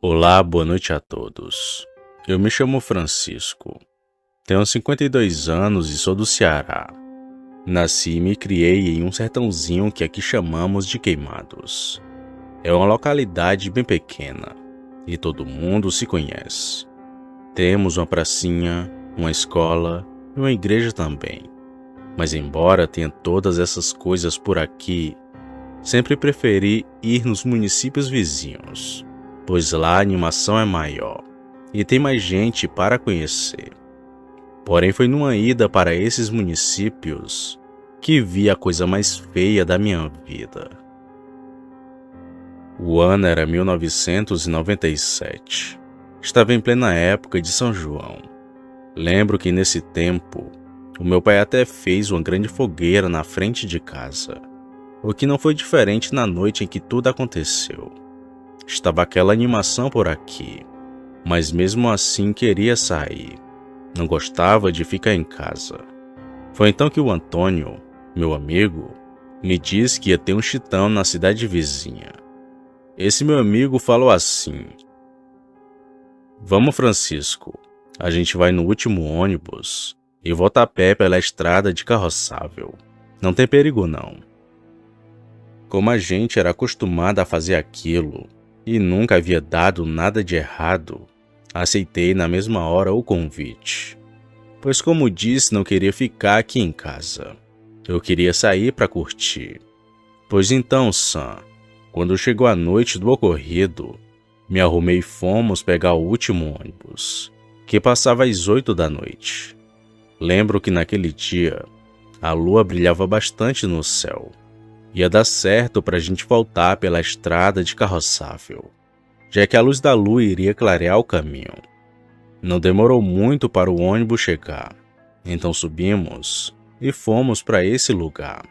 Olá, boa noite a todos. Eu me chamo Francisco, tenho 52 anos e sou do Ceará. Nasci e me criei em um sertãozinho que aqui chamamos de Queimados. É uma localidade bem pequena e todo mundo se conhece. Temos uma pracinha, uma escola e uma igreja também. Mas embora tenha todas essas coisas por aqui, sempre preferi ir nos municípios vizinhos, pois lá a animação é maior e tem mais gente para conhecer. Porém, foi numa ida para esses municípios que vi a coisa mais feia da minha vida. O ano era 1997. Estava em plena época de São João. Lembro que nesse tempo, o meu pai até fez uma grande fogueira na frente de casa, o que não foi diferente na noite em que tudo aconteceu. Estava aquela animação por aqui, mas mesmo assim queria sair. Não gostava de ficar em casa. Foi então que o Antônio, meu amigo, me disse que ia ter um chitão na cidade vizinha. Esse meu amigo falou assim: "Vamos, Francisco, a gente vai no último ônibus e volta a pé pela estrada de carroçável. Não tem perigo não." Como a gente era acostumado a fazer aquilo e nunca havia dado nada de errado, aceitei na mesma hora o convite. Pois, como disse, não queria ficar aqui em casa. Eu queria sair para curtir. Pois então, Sam, quando chegou a noite do ocorrido, me arrumei e fomos pegar o último ônibus, que passava às 8 da noite. Lembro que naquele dia, a lua brilhava bastante no céu. Ia dar certo para a gente voltar pela estrada de carroçável, já que a luz da lua iria clarear o caminho. Não demorou muito para o ônibus chegar, então subimos e fomos para esse lugar.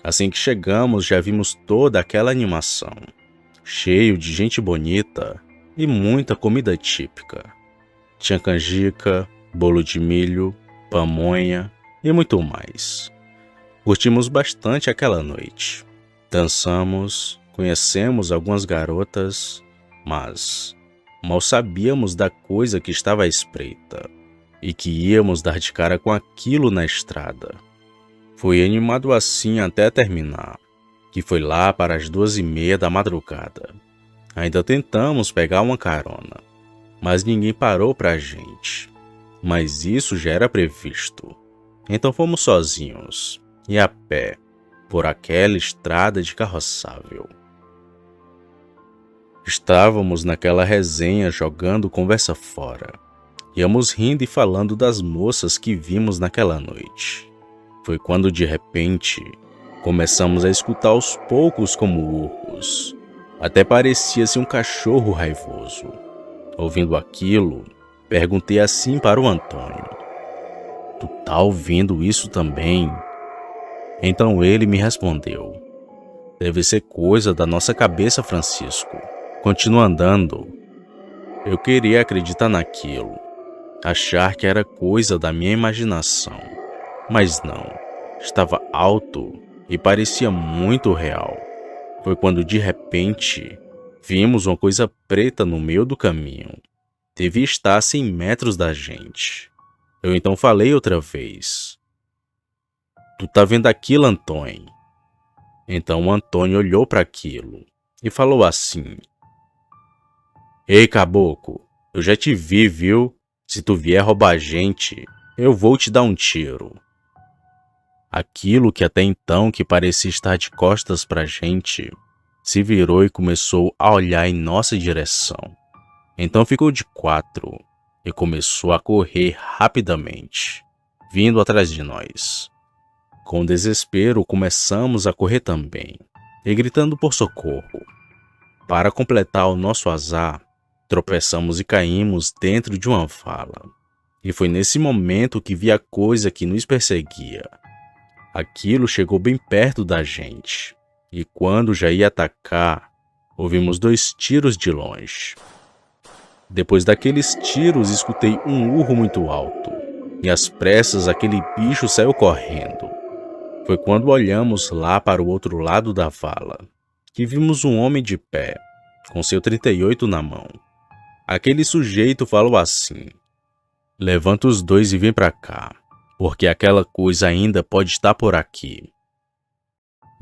Assim que chegamos, já vimos toda aquela animação, cheio de gente bonita e muita comida típica. Tinha canjica, bolo de milho, pamonha e muito mais. Curtimos bastante aquela noite. Dançamos, conhecemos algumas garotas, mas mal sabíamos da coisa que estava à espreita e que íamos dar de cara com aquilo na estrada. Fui animado assim até terminar, que foi lá para as 2:30 da madrugada. Ainda tentamos pegar uma carona, mas ninguém parou pra gente. Mas isso já era previsto. Então fomos sozinhos e a pé por aquela estrada de carroçável. Estávamos naquela resenha jogando conversa fora. Íamos rindo e falando das moças que vimos naquela noite. Foi quando de repente começamos a escutar aos poucos como urros. Até parecia-se um cachorro raivoso. Ouvindo aquilo, perguntei assim para o Antônio: "Tu tá ouvindo isso também?" Então ele me respondeu: "Deve ser coisa da nossa cabeça, Francisco. Continua andando." Eu queria acreditar naquilo, achar que era coisa da minha imaginação, mas não. Estava alto e parecia muito real. Foi quando de repente vimos uma coisa preta no meio do caminho. Devia estar a 100 metros da gente. Eu então falei outra vez: "Tu tá vendo aquilo, Antônio?" Então o Antônio olhou para aquilo e falou assim: "Ei, caboclo, eu já te vi, viu? Se tu vier roubar a gente, eu vou te dar um tiro." Aquilo que até então que parecia estar de costas pra gente, se virou e começou a olhar em nossa direção. Então ficou de 4 e começou a correr rapidamente, vindo atrás de nós. Com desespero, começamos a correr também, e gritando por socorro. Para completar o nosso azar, tropeçamos e caímos dentro de uma vala. E foi nesse momento que vi a coisa que nos perseguia. Aquilo chegou bem perto da gente, e quando já ia atacar, ouvimos 2 tiros de longe. Depois daqueles tiros, escutei um urro muito alto, e às pressas aquele bicho saiu correndo. Foi quando olhamos lá para o outro lado da vala, que vimos um homem de pé, com seu 38 na mão. Aquele sujeito falou assim: "Levanta os dois e vem pra cá, porque aquela coisa ainda pode estar por aqui."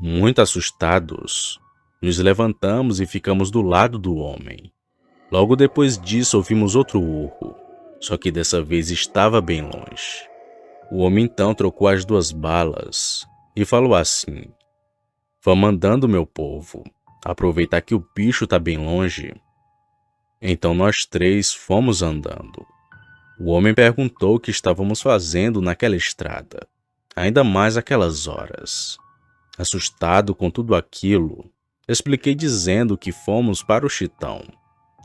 Muito assustados, nos levantamos e ficamos do lado do homem. Logo depois disso ouvimos outro urro, só que dessa vez estava bem longe. O homem então trocou as 2 balas e falou assim: "Vamos andando, meu povo, aproveitar que o bicho tá bem longe." Então nós 3 fomos andando. O homem perguntou o que estávamos fazendo naquela estrada, ainda mais aquelas horas. Assustado com tudo aquilo, expliquei dizendo que fomos para o Chitão.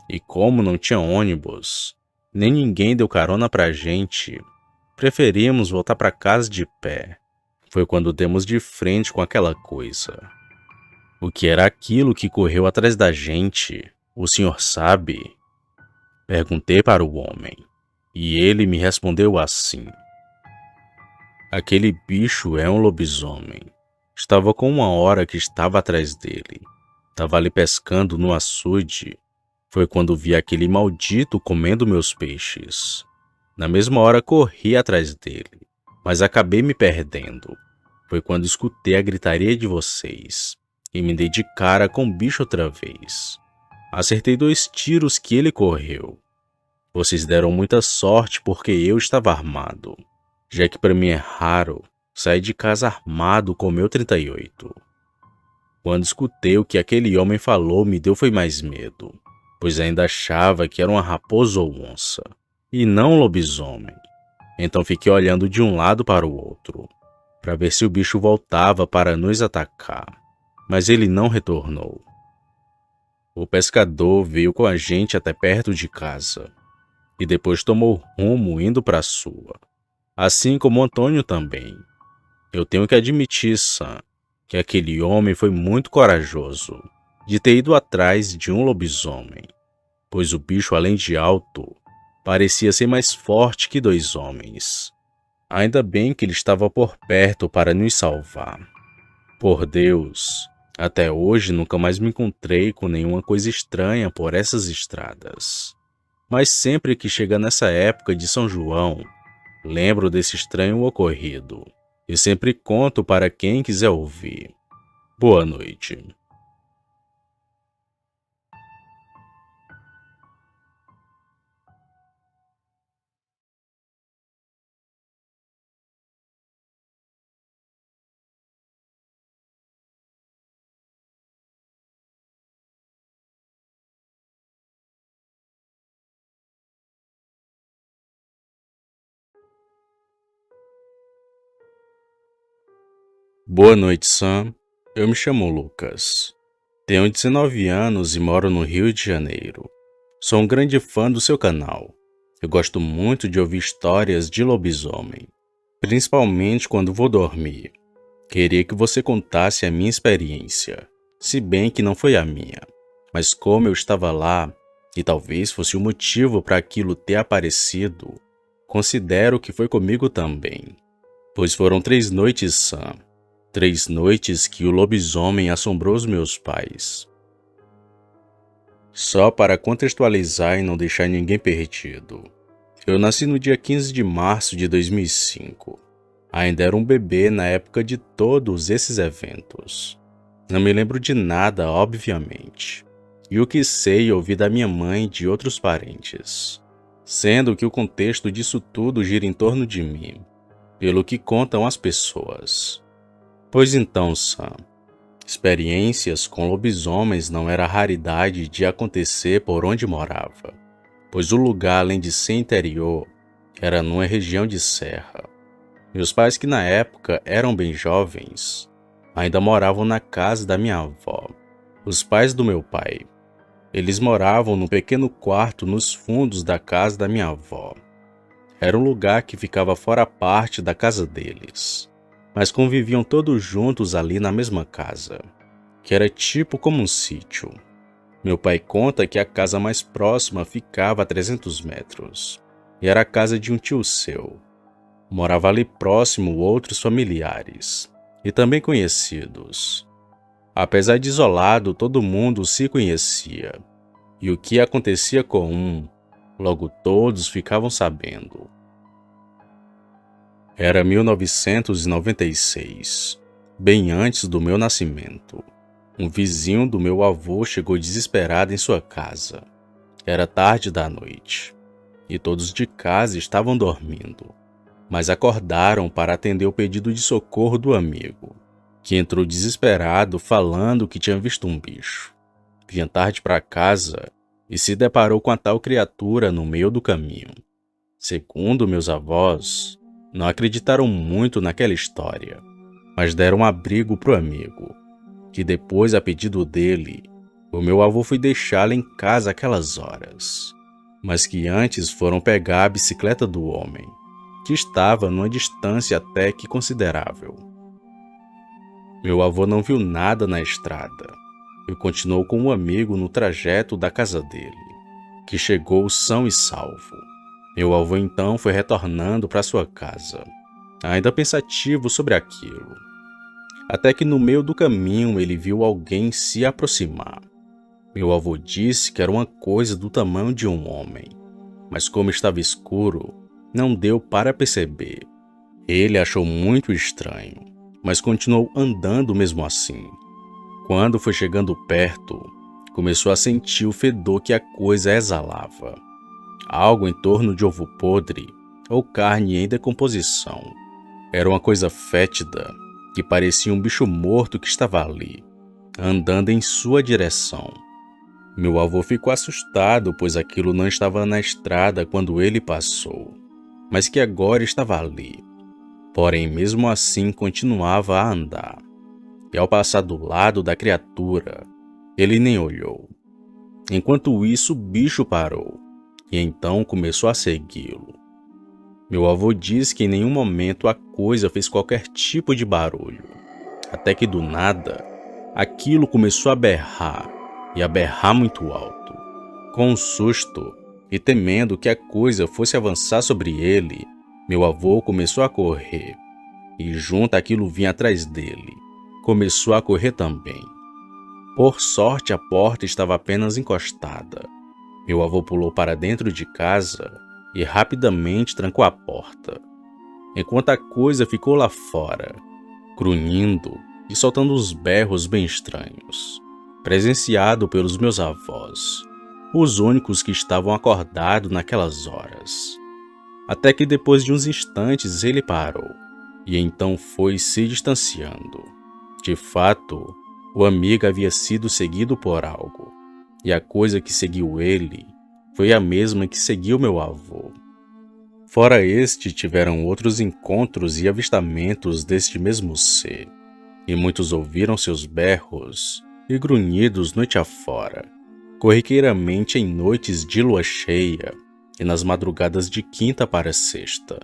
E como não tinha ônibus, nem ninguém deu carona pra gente, preferimos voltar para casa de pé. Foi quando demos de frente com aquela coisa. O que era aquilo que correu atrás da gente? O senhor sabe? Perguntei para o homem, e ele me respondeu assim: "Aquele bicho é um lobisomem. Estava com 1 hora que estava atrás dele. Estava ali pescando no açude. Foi quando vi aquele maldito comendo meus peixes. Na mesma hora corri atrás dele, mas acabei me perdendo. Foi quando escutei a gritaria de vocês e me dei de cara com o bicho outra vez. Acertei 2 tiros que ele correu. Vocês deram muita sorte porque eu estava armado, já que para mim é raro sair de casa armado com meu 38. Quando escutei o que aquele homem falou, me deu foi mais medo, pois ainda achava que era uma raposa ou onça, e não um lobisomem. Então fiquei olhando de um lado para o outro, para ver se o bicho voltava para nos atacar, mas ele não retornou. O pescador veio com a gente até perto de casa, e depois tomou rumo indo para a sua, assim como o Antônio também. Eu tenho que admitir, Sam, que aquele homem foi muito corajoso de ter ido atrás de um lobisomem, pois o bicho, além de alto, parecia ser mais forte que 2 homens. Ainda bem que ele estava por perto para nos salvar. Por Deus, até hoje nunca mais me encontrei com nenhuma coisa estranha por essas estradas. Mas sempre que chega nessa época de São João, lembro desse estranho ocorrido e sempre conto para quem quiser ouvir. Boa noite. Boa noite, Sam. Eu me chamo Lucas. Tenho 19 anos e moro no Rio de Janeiro. Sou um grande fã do seu canal. Eu gosto muito de ouvir histórias de lobisomem, principalmente quando vou dormir. Queria que você contasse a minha experiência, se bem que não foi a minha, mas como eu estava lá, e talvez fosse o motivo para aquilo ter aparecido, considero que foi comigo também. Pois foram 3 noites, Sam. 3 noites que o lobisomem assombrou os meus pais. Só para contextualizar e não deixar ninguém perdido. Eu nasci no dia 15 de março de 2005. Ainda era um bebê na época de todos esses eventos. Não me lembro de nada, obviamente. E o que sei ouvi da minha mãe e de outros parentes. Sendo que o contexto disso tudo gira em torno de mim, pelo que contam as pessoas. Pois então, Sam, experiências com lobisomens não era raridade de acontecer por onde morava, pois o lugar, além de ser interior, era numa região de serra. Meus pais, que na época eram bem jovens, ainda moravam na casa da minha avó. Os pais do meu pai, eles moravam num pequeno quarto nos fundos da casa da minha avó. Era um lugar que ficava fora parte da casa deles, mas conviviam todos juntos ali na mesma casa, que era tipo como um sítio. Meu pai conta que a casa mais próxima ficava a 300 metros, e era a casa de um tio seu. Morava ali próximo outros familiares, e também conhecidos. Apesar de isolado, todo mundo se conhecia, e o que acontecia com um, logo todos ficavam sabendo. Era 1996, bem antes do meu nascimento. Um vizinho do meu avô chegou desesperado em sua casa. Era tarde da noite, e todos de casa estavam dormindo, mas acordaram para atender o pedido de socorro do amigo, que entrou desesperado falando que tinha visto um bicho. Vinha tarde para casa e se deparou com a tal criatura no meio do caminho. Segundo meus avós, não acreditaram muito naquela história, mas deram abrigo pro amigo, que depois, a pedido dele, o meu avô foi deixá-lo em casa aquelas horas, mas que antes foram pegar a bicicleta do homem, que estava numa distância até que considerável. Meu avô não viu nada na estrada e continuou com o amigo no trajeto da casa dele, que chegou são e salvo. Meu avô então foi retornando para sua casa, ainda pensativo sobre aquilo, até que no meio do caminho ele viu alguém se aproximar. Meu avô disse que era uma coisa do tamanho de um homem, mas como estava escuro, não deu para perceber. Ele achou muito estranho, mas continuou andando mesmo assim. Quando foi chegando perto, começou a sentir o fedor que a coisa exalava. Algo em torno de ovo podre ou carne em decomposição. Era uma coisa fétida, que parecia um bicho morto que estava ali, andando em sua direção. Meu avô ficou assustado, pois aquilo não estava na estrada quando ele passou, mas que agora estava ali. Porém, mesmo assim, continuava a andar. E ao passar do lado da criatura, ele nem olhou. Enquanto isso, o bicho parou, e então começou a segui-lo. Meu avô disse que em nenhum momento a coisa fez qualquer tipo de barulho, até que do nada, aquilo começou a berrar, e a berrar muito alto. Com um susto, e temendo que a coisa fosse avançar sobre ele, meu avô começou a correr, e junto aquilo vinha atrás dele. Começou a correr também. Por sorte, a porta estava apenas encostada. Meu avô pulou para dentro de casa e rapidamente trancou a porta, enquanto a coisa ficou lá fora, grunhindo e soltando uns berros bem estranhos, presenciado pelos meus avós, os únicos que estavam acordados naquelas horas. Até que depois de uns instantes ele parou, e então foi se distanciando. De fato, o amigo havia sido seguido por algo, e a coisa que seguiu ele foi a mesma que seguiu meu avô. Fora este, tiveram outros encontros e avistamentos deste mesmo ser, e muitos ouviram seus berros e grunhidos noite afora, corriqueiramente em noites de lua cheia e nas madrugadas de quinta para sexta.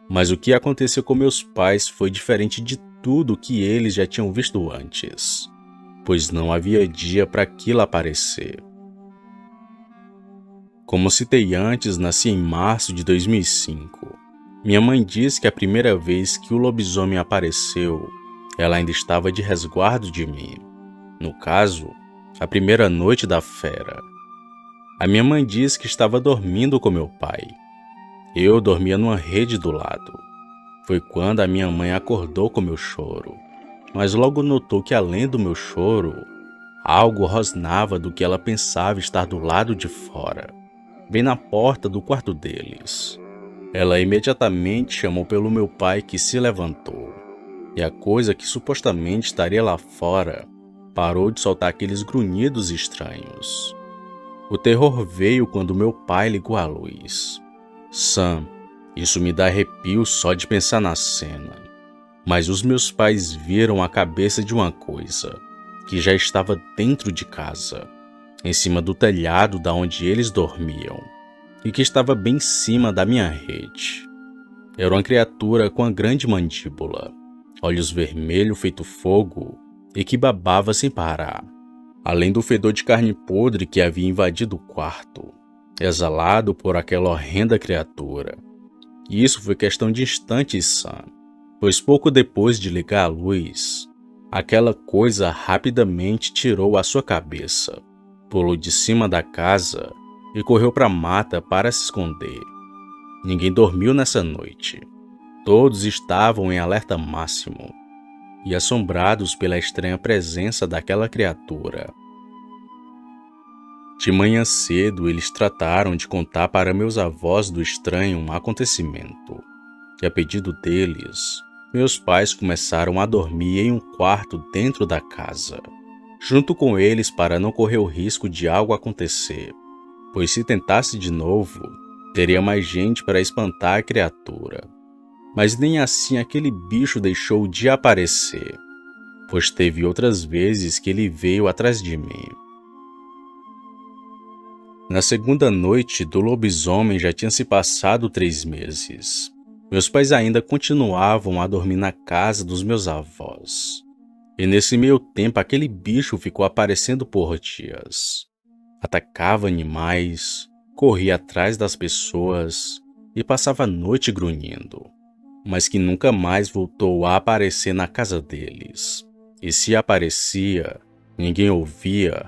Mas o que aconteceu com meus pais foi diferente de tudo que eles já tinham visto antes, pois não havia dia para aquilo aparecer. Como citei antes, nasci em março de 2005. Minha mãe diz que a primeira vez que o lobisomem apareceu, ela ainda estava de resguardo de mim. No caso, a primeira noite da fera. A minha mãe diz que estava dormindo com meu pai. Eu dormia numa rede do lado. Foi quando a minha mãe acordou com meu choro, mas logo notou que além do meu choro, algo rosnava do que ela pensava estar do lado de fora, bem na porta do quarto deles. Ela imediatamente chamou pelo meu pai, que se levantou, e a coisa que supostamente estaria lá fora parou de soltar aqueles grunhidos estranhos. O terror veio quando meu pai ligou a luz. Sam, isso me dá arrepio só de pensar na cena. Mas os meus pais viram a cabeça de uma coisa que já estava dentro de casa, em cima do telhado da onde eles dormiam, e que estava bem em cima da minha rede. Era uma criatura com uma grande mandíbula, olhos vermelhos feito fogo e que babava sem parar, além do fedor de carne podre que havia invadido o quarto, exalado por aquela horrenda criatura. E isso foi questão de instantes, Sam, pois pouco depois de ligar a luz, aquela coisa rapidamente tirou a sua cabeça, Pulou de cima da casa e correu para a mata para se esconder. Ninguém dormiu nessa noite. Todos estavam em alerta máximo e assombrados pela estranha presença daquela criatura. De manhã cedo, eles trataram de contar para meus avós do estranho acontecimento, e a pedido deles, meus pais começaram a dormir em um quarto dentro da casa, junto com eles para não correr o risco de algo acontecer, pois se tentasse de novo, teria mais gente para espantar a criatura. Mas nem assim aquele bicho deixou de aparecer, pois teve outras vezes que ele veio atrás de mim. Na segunda noite do lobisomem já tinham se passado 3 meses. Meus pais ainda continuavam a dormir na casa dos meus avós. E nesse meio tempo aquele bicho ficou aparecendo por dias. Atacava animais, corria atrás das pessoas e passava a noite grunhindo, mas que nunca mais voltou a aparecer na casa deles. E se aparecia, ninguém ouvia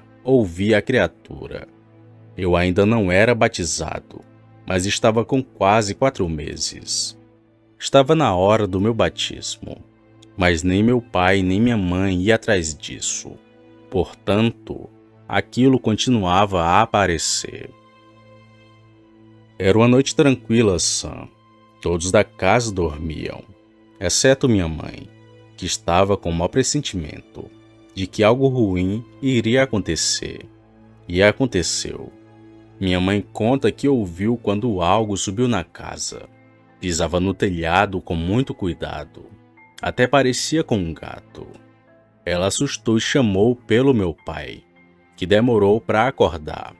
a criatura. Eu ainda não era batizado, mas estava com quase 4 meses. Estava na hora do meu batismo, mas nem meu pai nem minha mãe iam atrás disso. Portanto, aquilo continuava a aparecer. Era uma noite tranquila, Sam. Todos da casa dormiam, exceto minha mãe, que estava com um mau pressentimento de que algo ruim iria acontecer. E aconteceu. Minha mãe conta que ouviu quando algo subiu na casa. Pisava no telhado com muito cuidado. Até parecia com um gato. Ela assustou e chamou pelo meu pai, que demorou para acordar.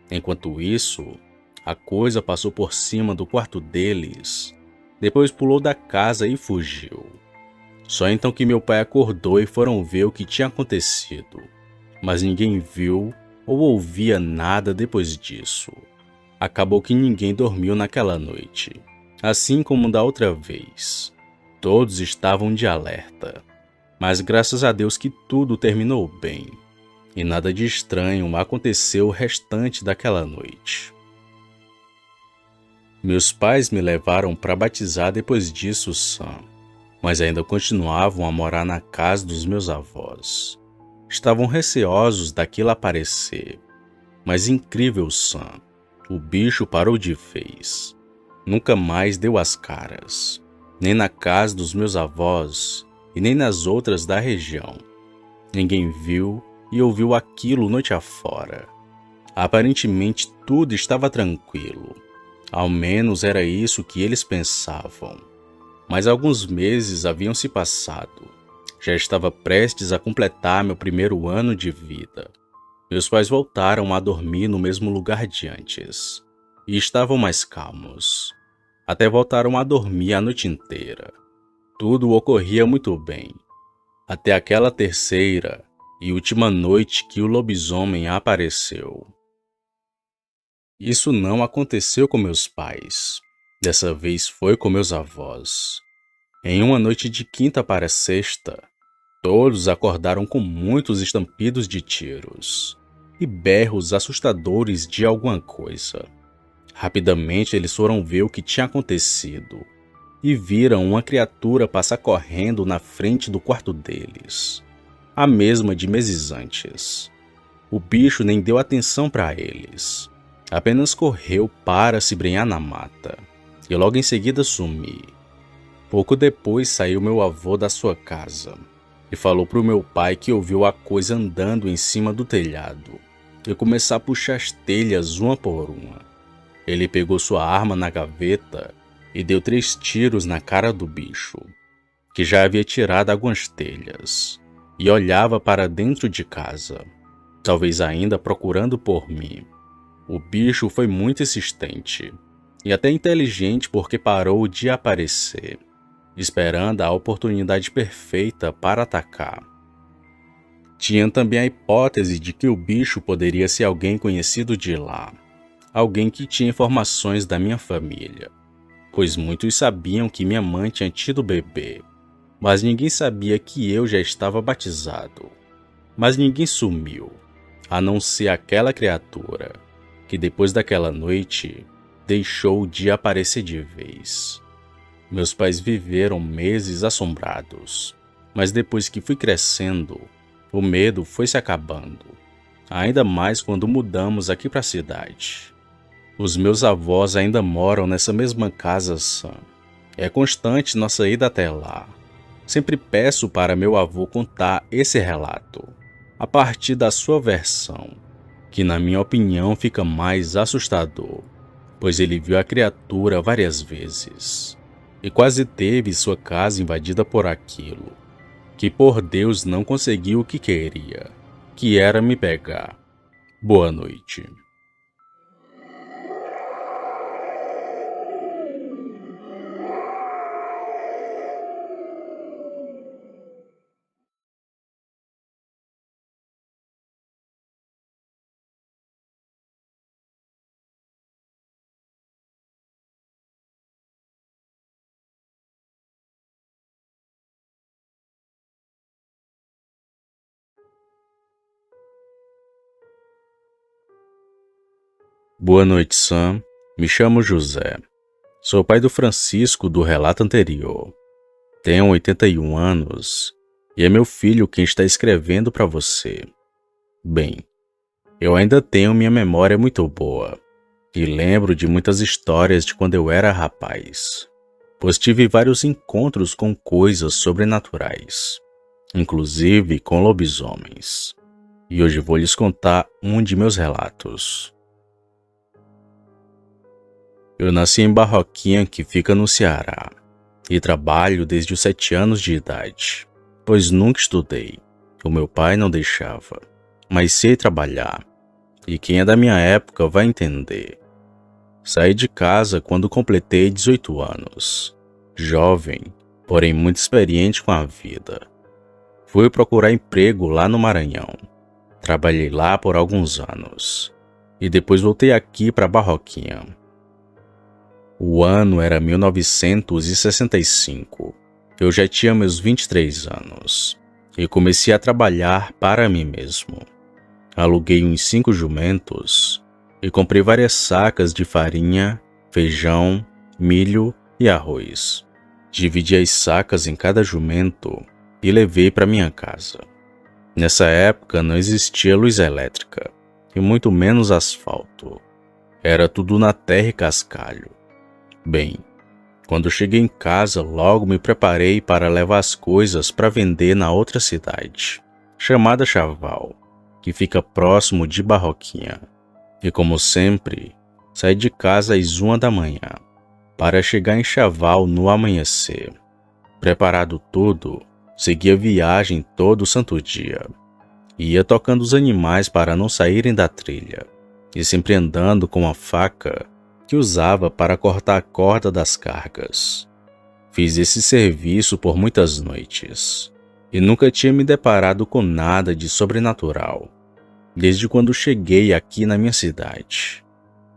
Enquanto isso, a coisa passou por cima do quarto deles, depois pulou da casa e fugiu. Só então que meu pai acordou e foram ver o que tinha acontecido, mas ninguém viu ou ouvia nada depois disso. Acabou que ninguém dormiu naquela noite, assim como da outra vez. Todos estavam de alerta, mas graças a Deus que tudo terminou bem, e nada de estranho aconteceu o restante daquela noite. Meus pais me levaram para batizar depois disso, Sam, mas ainda continuavam a morar na casa dos meus avós. Estavam receosos daquilo aparecer, mas incrível, Sam, o bicho parou de vez. Nunca mais deu as caras, nem na casa dos meus avós e nem nas outras da região. Ninguém viu e ouviu aquilo noite afora. Aparentemente tudo estava tranquilo. Ao menos era isso que eles pensavam. Mas alguns meses haviam se passado. Já estava prestes a completar meu primeiro ano de vida. Meus pais voltaram a dormir no mesmo lugar de antes. E estavam mais calmos. Até voltaram a dormir a noite inteira. Tudo ocorria muito bem. Até aquela terceira e última noite que o lobisomem apareceu. Isso não aconteceu com meus pais. Dessa vez foi com meus avós. Em uma noite de quinta para sexta, todos acordaram com muitos estampidos de tiros e berros assustadores de alguma coisa. Rapidamente eles foram ver o que tinha acontecido e viram uma criatura passar correndo na frente do quarto deles, a mesma de meses antes. O bicho nem deu atenção para eles, apenas correu para se embrenhar na mata e logo em seguida sumir. Pouco depois saiu meu avô da sua casa e falou para o meu pai que ouviu a coisa andando em cima do telhado e começar a puxar as telhas uma por uma. Ele pegou sua arma na gaveta e deu 3 tiros na cara do bicho, que já havia tirado algumas telhas, e olhava para dentro de casa, talvez ainda procurando por mim. O bicho foi muito insistente e até inteligente porque parou de aparecer, esperando a oportunidade perfeita para atacar. Tinha também a hipótese de que o bicho poderia ser alguém conhecido de lá, alguém que tinha informações da minha família, pois muitos sabiam que minha mãe tinha tido bebê, mas ninguém sabia que eu já estava batizado. Mas ninguém sumiu. a não ser aquela criatura que depois daquela noite deixou de aparecer de vez. Meus pais viveram meses assombrados, mas depois que fui crescendo, o medo foi se acabando, ainda mais quando mudamos aqui para a cidade. Os meus avós ainda moram nessa mesma casa, Sam. É constante nossa ida até lá. Sempre peço para meu avô contar esse relato, a partir da sua versão, que na minha opinião fica mais assustador, pois ele viu a criatura várias vezes e quase teve sua casa invadida por aquilo, que por Deus não conseguiu o que queria, que era me pegar. Boa noite. Boa noite, Sam. Me chamo José. Sou pai do Francisco do relato anterior. Tenho 81 anos e é meu filho quem está escrevendo para você. Bem, eu ainda tenho minha memória muito boa e lembro de muitas histórias de quando eu era rapaz, pois tive vários encontros com coisas sobrenaturais, inclusive com lobisomens. E hoje vou lhes contar um de meus relatos. Eu nasci em Barroquinha, que fica no Ceará, e trabalho desde os 7 anos de idade, pois nunca estudei. O meu pai não deixava, mas sei trabalhar, e quem é da minha época vai entender. Saí de casa quando completei 18 anos, jovem, porém muito experiente com a vida. Fui procurar emprego lá no Maranhão. Trabalhei lá por alguns anos, e depois voltei aqui para Barroquinha. O ano era 1965. Eu já tinha meus 23 anos e comecei a trabalhar para mim mesmo. Aluguei uns 5 jumentos e comprei várias sacas de farinha, feijão, milho e arroz. Dividi as sacas em cada jumento e levei para minha casa. Nessa época não existia luz elétrica e muito menos asfalto. Era tudo na terra e cascalho. Bem, quando cheguei em casa, logo me preparei para levar as coisas para vender na outra cidade, chamada Chaval, que fica próximo de Barroquinha. E como sempre, saí de casa às 1 da manhã, para chegar em Chaval no amanhecer. Preparado tudo, segui a viagem todo o santo dia. Ia tocando os animais para não saírem da trilha, e sempre andando com a faca que usava para cortar a corda das cargas. Fiz esse serviço por muitas noites e nunca tinha me deparado com nada de sobrenatural, desde quando cheguei aqui na minha cidade.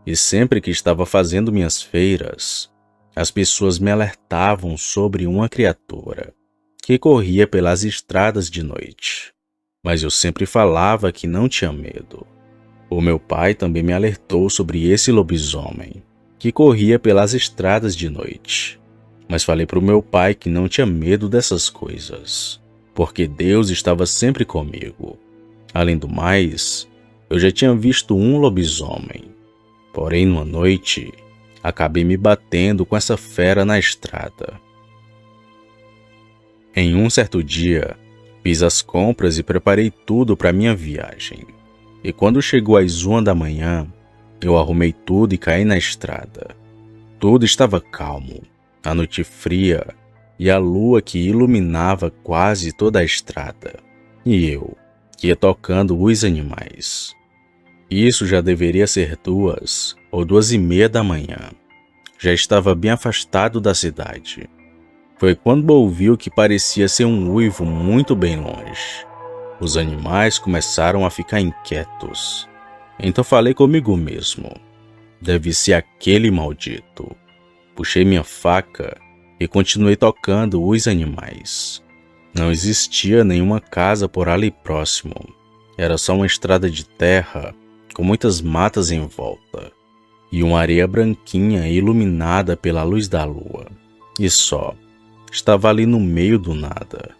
E sempre que estava fazendo minhas feiras, as pessoas me alertavam sobre uma criatura que corria pelas estradas de noite, mas eu sempre falava que não tinha medo. O meu pai também me alertou sobre esse lobisomem que corria pelas estradas de noite. Mas falei para o meu pai que não tinha medo dessas coisas, porque Deus estava sempre comigo. Além do mais, eu já tinha visto um lobisomem. Porém, numa noite, acabei me batendo com essa fera na estrada. Em um certo dia, fiz as compras e preparei tudo para minha viagem. E quando chegou às 1 da manhã, eu arrumei tudo e caí na estrada. Tudo estava calmo, a noite fria e a lua que iluminava quase toda a estrada. E eu, que ia tocando os animais. Isso já deveria ser 2 ou 2:30 da manhã. Já estava bem afastado da cidade. Foi quando ouvi o que parecia ser um uivo muito bem longe. Os animais começaram a ficar inquietos. Então falei comigo mesmo. Deve ser aquele maldito. Puxei minha faca e continuei tocando os animais. Não existia nenhuma casa por ali próximo. Era só uma estrada de terra com muitas matas em volta e uma areia branquinha iluminada pela luz da lua. E só, estava ali no meio do nada.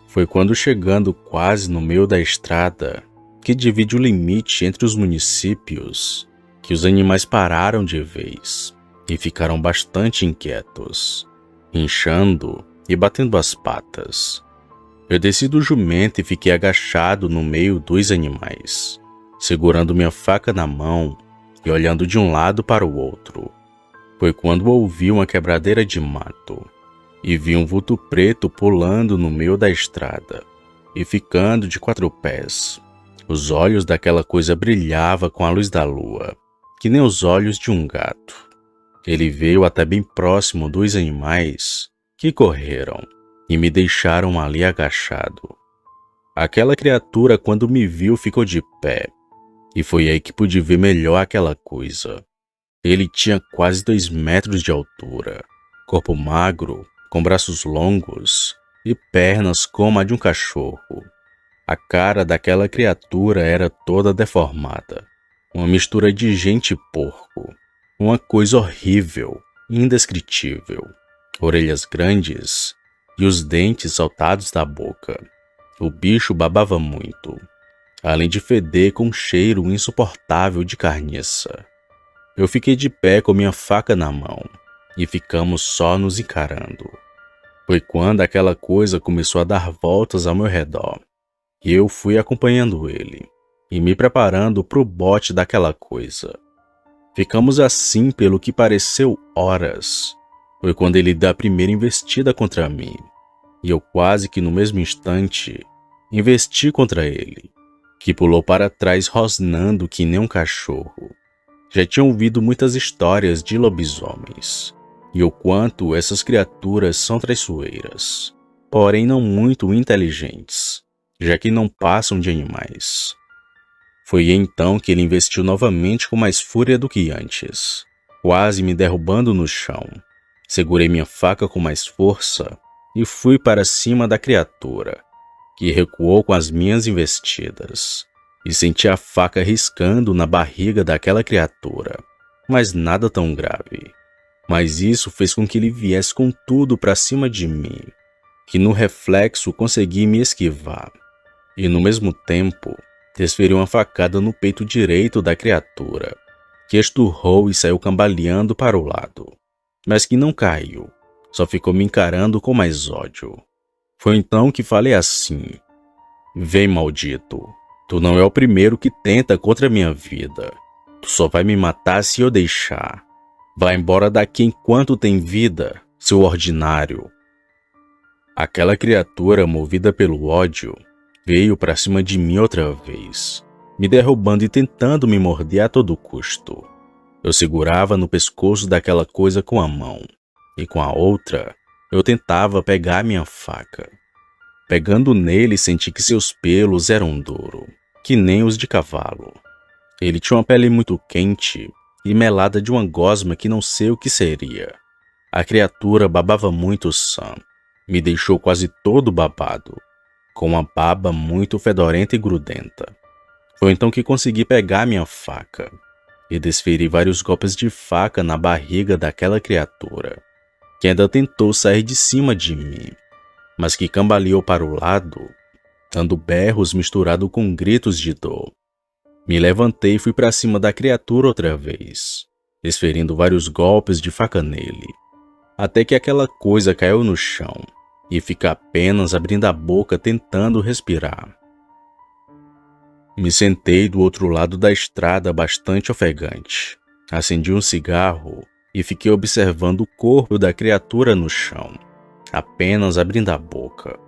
Foi quando, chegando quase no meio da estrada, que divide o limite entre os municípios, que os animais pararam de vez e ficaram bastante inquietos, inchando e batendo as patas. Eu desci do jumento e fiquei agachado no meio dos animais, segurando minha faca na mão e olhando de um lado para o outro. Foi quando ouvi uma quebradeira de mato e vi um vulto preto pulando no meio da estrada e ficando de 4 pés. Os olhos daquela coisa brilhavam com a luz da lua, que nem os olhos de um gato. Ele veio até bem próximo dos animais, que correram e me deixaram ali agachado. Aquela criatura, quando me viu, ficou de pé, e foi aí que pude ver melhor aquela coisa. Ele tinha quase 2 metros de altura, corpo magro, com braços longos e pernas como a de um cachorro. A cara daquela criatura era toda deformada, uma mistura de gente e porco, uma coisa horrível, indescritível. Orelhas grandes e os dentes saltados da boca. O bicho babava muito, além de feder com um cheiro insuportável de carniça. Eu fiquei de pé com minha faca na mão e ficamos só nos encarando. Foi quando aquela coisa começou a dar voltas ao meu redor e eu fui acompanhando ele e me preparando para o bote daquela coisa. Ficamos assim pelo que pareceu horas. Foi quando ele deu a primeira investida contra mim e eu quase que no mesmo instante investi contra ele, que pulou para trás rosnando que nem um cachorro. Já tinha ouvido muitas histórias de lobisomens e o quanto essas criaturas são traiçoeiras, porém não muito inteligentes, já que não passam de animais. Foi então que ele investiu novamente com mais fúria do que antes, quase me derrubando no chão. Segurei minha faca com mais força e fui para cima da criatura, que recuou com as minhas investidas, e senti a faca riscando na barriga daquela criatura, mas nada tão grave. Mas isso fez com que ele viesse com tudo para cima de mim, que no reflexo consegui me esquivar, e no mesmo tempo desferi uma facada no peito direito da criatura, que esturrou e saiu cambaleando para o lado, mas que não caiu, só ficou me encarando com mais ódio. Foi então que falei assim: "Vem, maldito, tu não é o primeiro que tenta contra minha vida. Tu só vai me matar se eu deixar. Vai embora daqui enquanto tem vida, seu ordinário." Aquela criatura, movida pelo ódio, veio para cima de mim outra vez, me derrubando e tentando me morder a todo custo. Eu segurava no pescoço daquela coisa com a mão, e com a outra eu tentava pegar minha faca. Pegando nele, senti que seus pelos eram duros, que nem os de cavalo. Ele tinha uma pele muito quente e melada de uma gosma que não sei o que seria. A criatura babava muito sangue, me deixou quase todo babado, com uma baba muito fedorenta e grudenta. Foi então que consegui pegar minha faca e desferi vários golpes de faca na barriga daquela criatura, que ainda tentou sair de cima de mim, mas que cambaleou para o lado, dando berros misturados com gritos de dor. Me levantei e fui para cima da criatura outra vez, desferindo vários golpes de faca nele, até que aquela coisa caiu no chão e fica apenas abrindo a boca tentando respirar. Me sentei do outro lado da estrada bastante ofegante, acendi um cigarro e fiquei observando o corpo da criatura no chão, apenas abrindo a boca.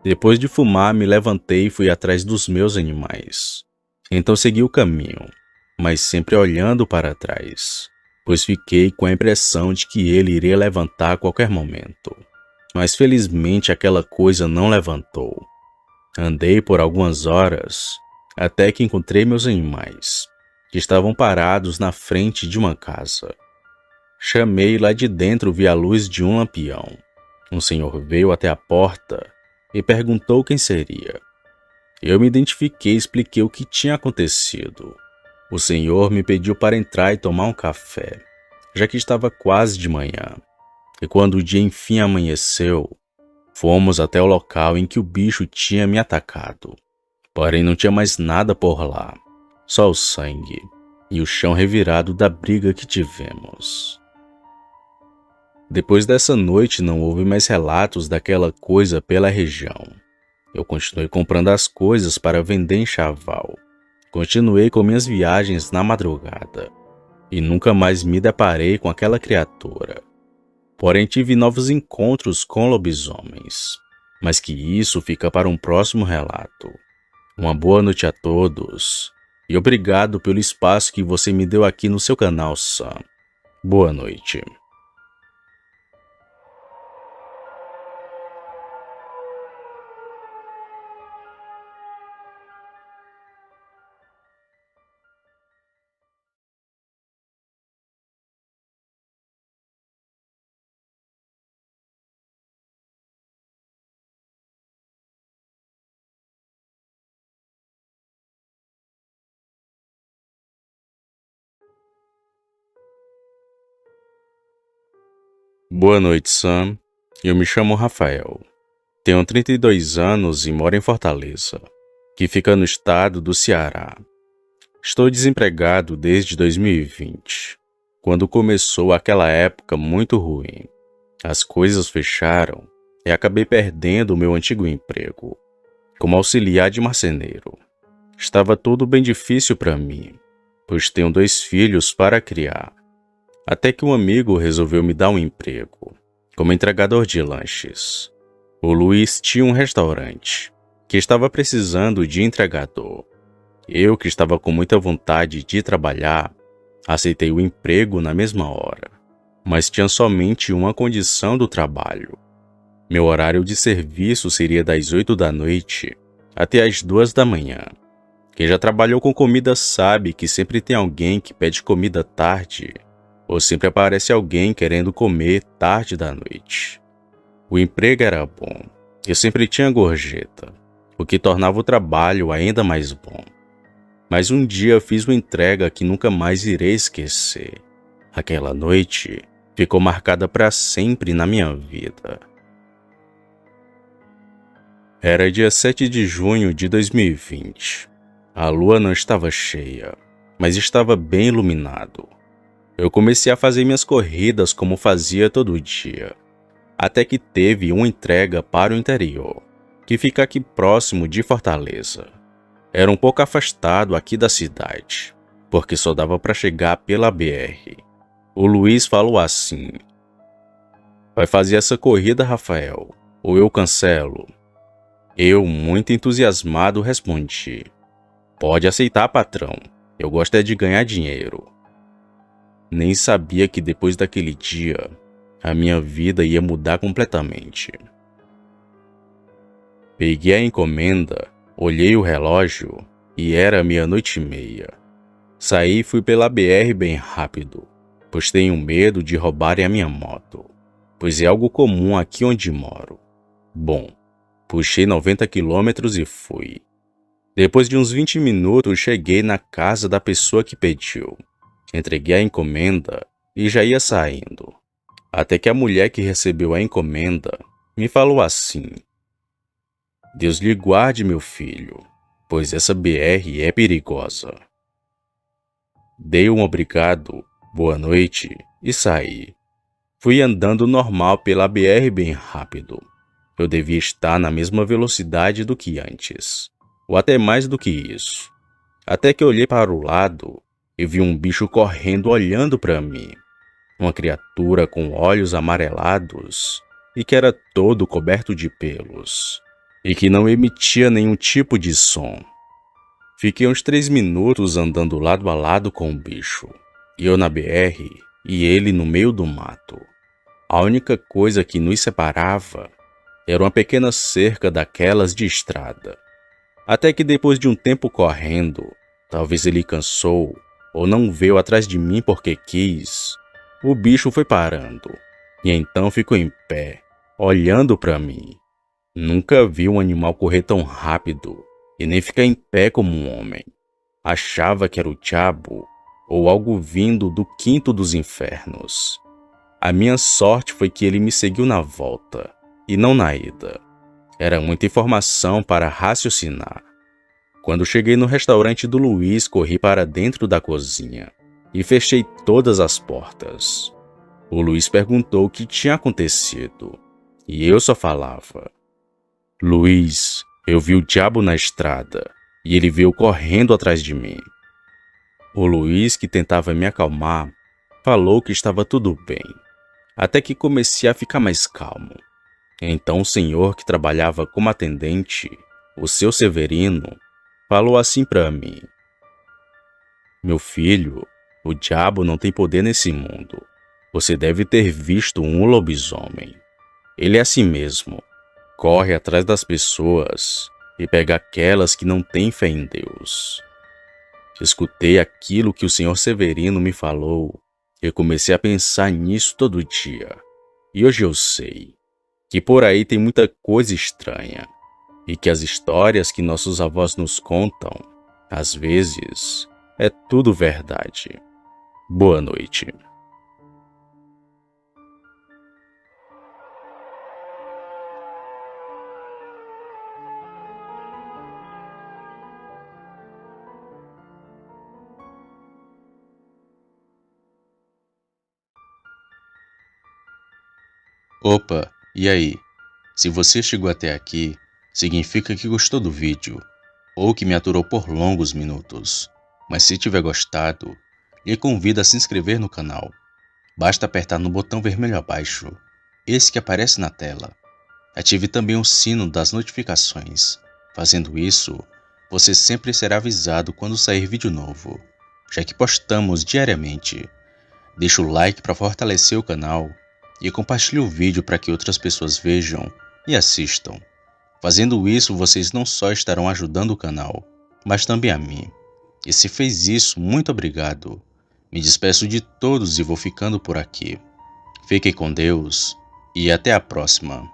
Depois de fumar, me levantei e fui atrás dos meus animais. Então segui o caminho, mas sempre olhando para trás, pois fiquei com a impressão de que ele iria levantar a qualquer momento. Mas felizmente aquela coisa não levantou. Andei por algumas horas, até que encontrei meus animais, que estavam parados na frente de uma casa. Chamei e lá de dentro vi a luz de um lampião. Um senhor veio até a porta e perguntou quem seria. Eu me identifiquei e expliquei o que tinha acontecido. O senhor me pediu para entrar e tomar um café, já que estava quase de manhã. E quando o dia enfim amanheceu, fomos até o local em que o bicho tinha me atacado. Porém, não tinha mais nada por lá, só o sangue e o chão revirado da briga que tivemos. Depois dessa noite, não houve mais relatos daquela coisa pela região. Eu continuei comprando as coisas para vender em Chaval. Continuei com minhas viagens na madrugada e nunca mais me deparei com aquela criatura. Porém, tive novos encontros com lobisomens, mas que isso fica para um próximo relato. Uma boa noite a todos e obrigado pelo espaço que você me deu aqui no seu canal, Sam. Boa noite. Boa noite, Sam. Eu me chamo Rafael. Tenho 32 anos e moro em Fortaleza, que fica no estado do Ceará. Estou desempregado desde 2020, quando começou aquela época muito ruim. As coisas fecharam e acabei perdendo o meu antigo emprego, como auxiliar de marceneiro. Estava tudo bem difícil para mim, pois tenho 2 filhos para criar. Até que um amigo resolveu me dar um emprego, como entregador de lanches. O Luiz tinha um restaurante, que estava precisando de entregador. Eu, que estava com muita vontade de trabalhar, aceitei o emprego na mesma hora, mas tinha somente uma condição do trabalho. Meu horário de serviço seria das 8 da noite até as 2 da manhã. Quem já trabalhou com comida sabe que sempre tem alguém que pede comida tarde, ou sempre aparece alguém querendo comer tarde da noite. O emprego era bom, eu sempre tinha gorjeta, o que tornava o trabalho ainda mais bom. Mas um dia fiz uma entrega que nunca mais irei esquecer. Aquela noite ficou marcada para sempre na minha vida. Era dia 7 de junho de 2020. A lua não estava cheia, mas estava bem iluminado. Eu comecei a fazer minhas corridas como fazia todo dia, até que teve uma entrega para o interior, que fica aqui próximo de Fortaleza. Era um pouco afastado aqui da cidade, porque só dava para chegar pela BR. O Luiz falou assim: "Vai fazer essa corrida, Rafael, ou eu cancelo?" Eu, muito entusiasmado, respondi: "Pode aceitar, patrão. Eu gosto é de ganhar dinheiro." Nem sabia que depois daquele dia, a minha vida ia mudar completamente. Peguei a encomenda, olhei o relógio e era 00:30. Saí e fui pela BR bem rápido, pois tenho medo de roubarem a minha moto, pois é algo comum aqui onde moro. Bom, puxei 90 quilômetros e fui. Depois de uns 20 minutos, cheguei na casa da pessoa que pediu. Entreguei a encomenda e já ia saindo, até que a mulher que recebeu a encomenda me falou assim: "Deus lhe guarde, meu filho, pois essa BR é perigosa." Dei um obrigado, boa noite e saí. Fui andando normal pela BR bem rápido. Eu devia estar na mesma velocidade do que antes, ou até mais do que isso. Até que olhei para o lado e vi um bicho correndo olhando para mim. Uma criatura com olhos amarelados e que era todo coberto de pelos, e que não emitia nenhum tipo de som. Fiquei uns 3 minutos andando lado a lado com o bicho, eu na BR e ele no meio do mato. A única coisa que nos separava era uma pequena cerca daquelas de estrada. Até que depois de um tempo correndo, talvez ele cansou ou não veio atrás de mim porque quis, o bicho foi parando e então ficou em pé, olhando para mim. Nunca vi um animal correr tão rápido e nem ficar em pé como um homem. Achava que era o diabo ou algo vindo do quinto dos infernos. A minha sorte foi que ele me seguiu na volta e não na ida. Era muita informação para raciocinar. Quando cheguei no restaurante do Luiz, corri para dentro da cozinha e fechei todas as portas. O Luiz perguntou o que tinha acontecido e eu só falava: Luiz, eu vi o diabo na estrada e ele veio correndo atrás de mim. O Luiz, que tentava me acalmar, falou que estava tudo bem, até que comecei a ficar mais calmo. Então o senhor que trabalhava como atendente, o seu Severino, falou assim para mim: Meu filho, o diabo não tem poder nesse mundo. Você deve ter visto um lobisomem. Ele é assim mesmo. Corre atrás das pessoas e pega aquelas que não têm fé em Deus. Escutei aquilo que o senhor Severino me falou e comecei a pensar nisso todo dia. E hoje eu sei que por aí tem muita coisa estranha e que as histórias que nossos avós nos contam, às vezes, é tudo verdade. Boa noite. Opa, e aí? Se você chegou até aqui, significa que gostou do vídeo, ou que me aturou por longos minutos. Mas se tiver gostado, lhe convido a se inscrever no canal. Basta apertar no botão vermelho abaixo, esse que aparece na tela. Ative também o sino das notificações. Fazendo isso, você sempre será avisado quando sair vídeo novo, já que postamos diariamente. Deixe o like para fortalecer o canal e compartilhe o vídeo para que outras pessoas vejam e assistam. Fazendo isso, vocês não só estarão ajudando o canal, mas também a mim. E se fez isso, muito obrigado. Me despeço de todos e vou ficando por aqui. Fiquem com Deus e até a próxima.